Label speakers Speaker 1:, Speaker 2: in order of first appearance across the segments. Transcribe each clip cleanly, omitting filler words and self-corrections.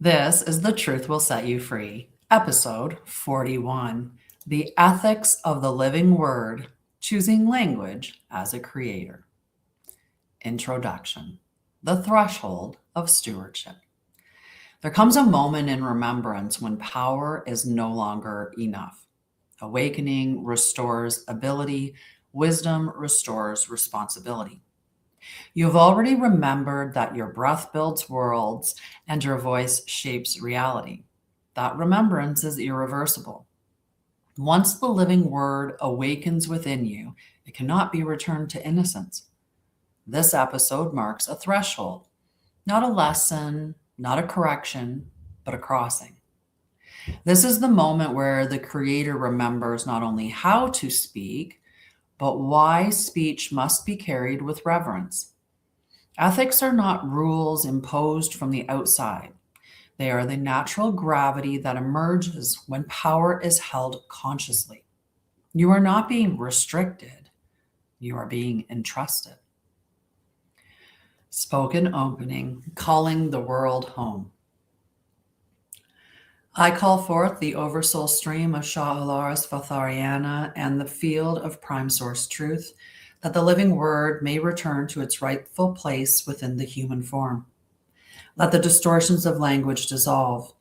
Speaker 1: This is The Truth Will Set You Free, episode 41, The Ethics of the Living Word, Choosing Language as a Creator. Introduction: The Threshold of Stewardship. There comes a moment in remembrance when power is no longer enough. Awakening restores ability, wisdom restores responsibility. You have already remembered that your breath builds worlds and your voice shapes reality. That remembrance is irreversible. Once the living word awakens within you, it cannot be returned to innocence. This episode marks a threshold, not a lesson, not a correction, but a crossing. This is the moment where the Creator remembers not only how to speak, but why speech must be carried with reverence. Ethics are not rules imposed from the outside. They are the natural gravity that emerges when power is held consciously. You are not being restricted, you are being entrusted. Spoken opening, calling the world home. I call forth the oversoul stream of Sha'alaris Vathariana and the field of prime source truth, that the living word may return to its rightful place within the human form. Let the distortions of language dissolve.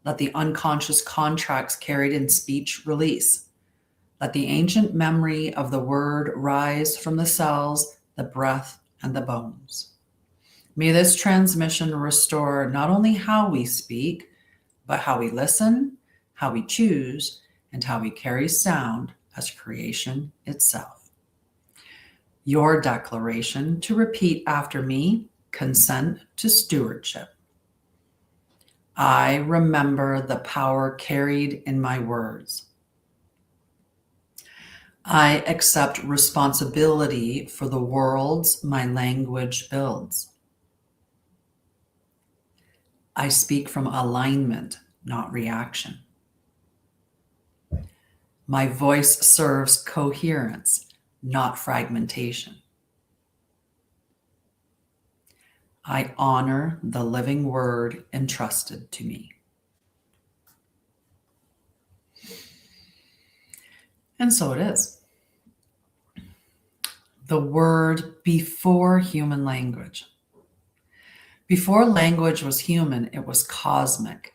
Speaker 1: Let the unconscious contracts carried in speech release. Let the ancient memory of the word rise from the cells, the breath, and the bones. May this transmission restore not only how we speak, but how we listen, how we choose, and how we carry sound as creation itself. Your declaration to repeat after me: consent to stewardship. I remember the power carried in my words. I accept responsibility for the worlds my language builds. I speak from alignment, not reaction. My voice serves coherence, not fragmentation. I honor the living word entrusted to me. And so it is. The word before human language. Before language was human, it was cosmic.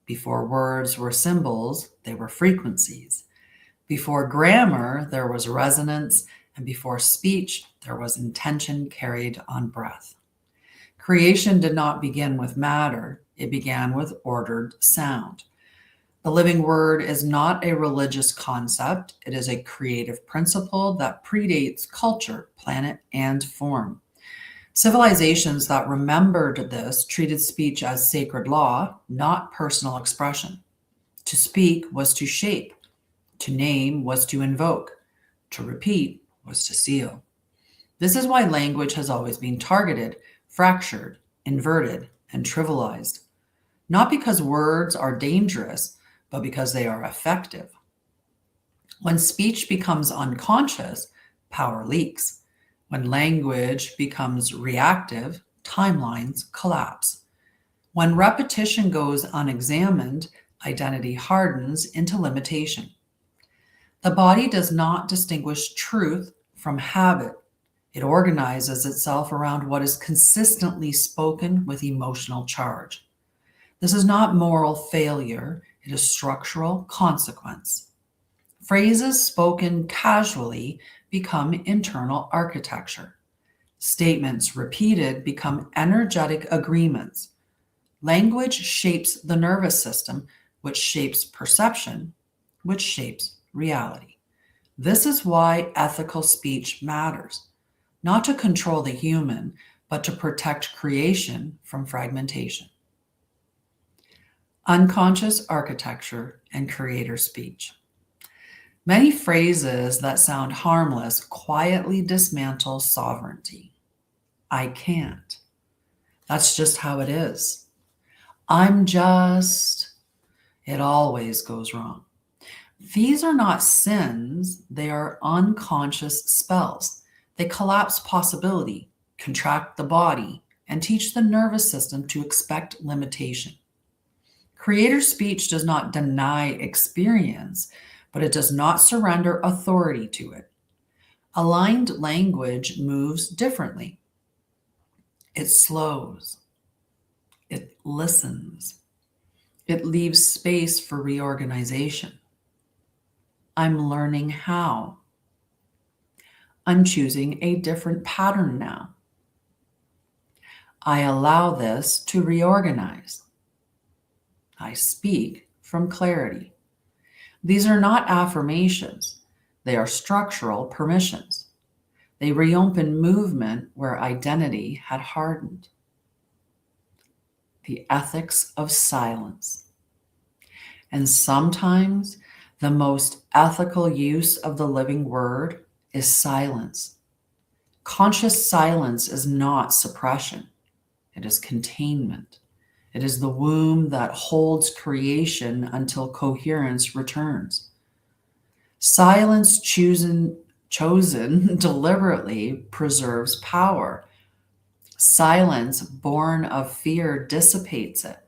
Speaker 1: Before words were symbols, they were frequencies. Before grammar, there was resonance, and before speech, there was intention carried on breath. Creation did not begin with matter, it began with ordered sound. The living word is not a religious concept, it is a creative principle that predates culture, planet, and form. Civilizations that remembered this treated speech as sacred law, not personal expression. To speak was to shape. To name was to invoke. To repeat was to seal. This is why language has always been targeted, fractured, inverted, and trivialized. Not because words are dangerous, but because they are effective. When speech becomes unconscious, power leaks. When language becomes reactive, timelines collapse. When repetition goes unexamined, identity hardens into limitation. The body does not distinguish truth from habit. It organizes itself around what is consistently spoken with emotional charge. This is not moral failure, it is structural consequence. Phrases spoken casually become internal architecture. Statements repeated become energetic agreements. Language shapes the nervous system, which shapes perception, which shapes reality. This is why ethical speech matters, not to control the human, but to protect creation from fragmentation. Unconscious architecture and creator speech. Many phrases that sound harmless quietly dismantle sovereignty. I can't. That's just how it is. I'm just. It always goes wrong. These are not sins, they are unconscious spells. They collapse possibility, contract the body, and teach the nervous system to expect limitation. Creator speech does not deny experience, but it does not surrender authority to it. Aligned language moves differently. It slows. It listens. It leaves space for reorganization. I'm learning how. I'm choosing a different pattern now. I allow this to reorganize. I speak from clarity. These are not affirmations. They are structural permissions. They reopen movement where identity had hardened. The ethics of silence. And sometimes the most ethical use of the living word is silence. Conscious silence is not suppression. It is containment. It is the womb that holds creation until coherence returns. Silence chosen deliberately preserves power. Silence born of fear dissipates it.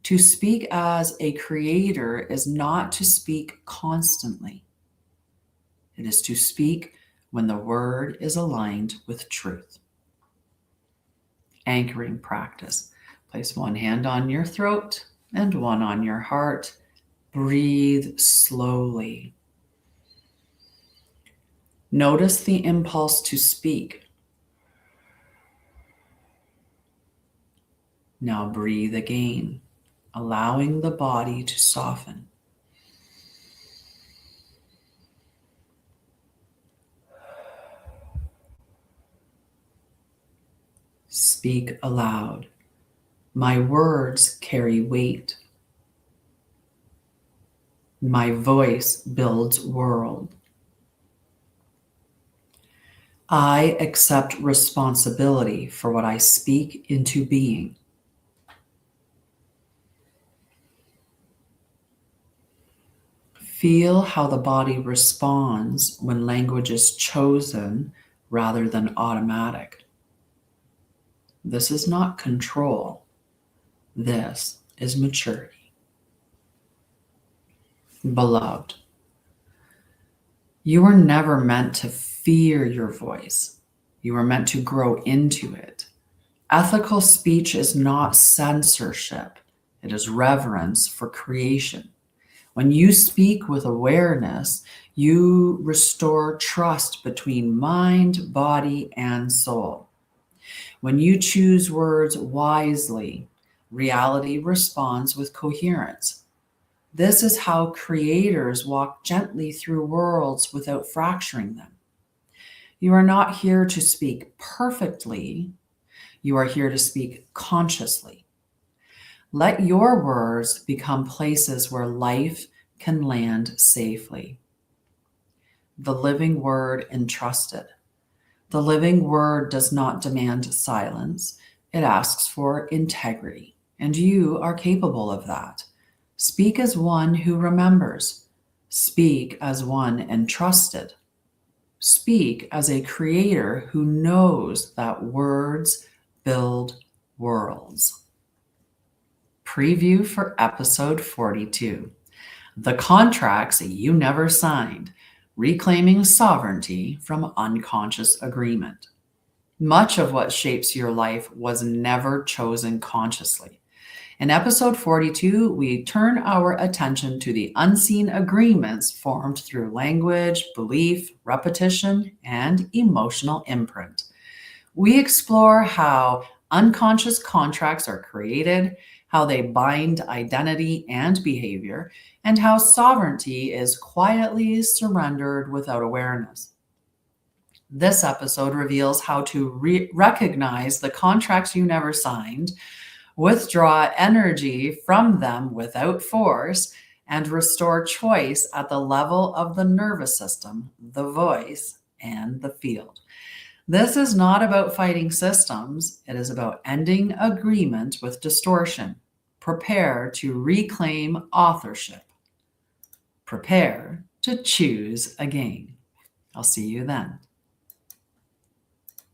Speaker 1: To speak as a creator is not to speak constantly. It is to speak when the word is aligned with truth. Anchoring practice. Place one hand on your throat and one on your heart. Breathe slowly. Notice the impulse to speak. Now breathe again, allowing the body to soften. Speak aloud. My words carry weight. My voice builds world. I accept responsibility for what I speak into being. Feel how the body responds when language is chosen rather than automatic. This is not control. This is maturity. Beloved, you were never meant to fear your voice. You were meant to grow into it. Ethical speech is not censorship. It is reverence for creation. When you speak with awareness, you restore trust between mind, body, and soul. When you choose words wisely, reality responds with coherence. This is how creators walk gently through worlds without fracturing them. You are not here to speak perfectly. You are here to speak consciously. Let your words become places where life can land safely. The living word entrusted. The living word does not demand silence. It asks for integrity, and you are capable of that. Speak as one who remembers. Speak as one entrusted. Speak as a creator who knows that words build worlds. Preview for episode 42. The contracts you never signed. Reclaiming sovereignty from unconscious agreement. Much of what shapes your life was never chosen consciously. In episode 42, we turn our attention to the unseen agreements formed through language, belief, repetition, and emotional imprint. We explore how unconscious contracts are created, how they bind identity and behavior, and how sovereignty is quietly surrendered without awareness. This episode reveals how to recognize the contracts you never signed, withdraw energy from them without force, and restore choice at the level of the nervous system, the voice, and the field. This is not about fighting systems. It is about ending agreement with distortion. Prepare to reclaim authorship. Prepare to choose again. I'll see you then.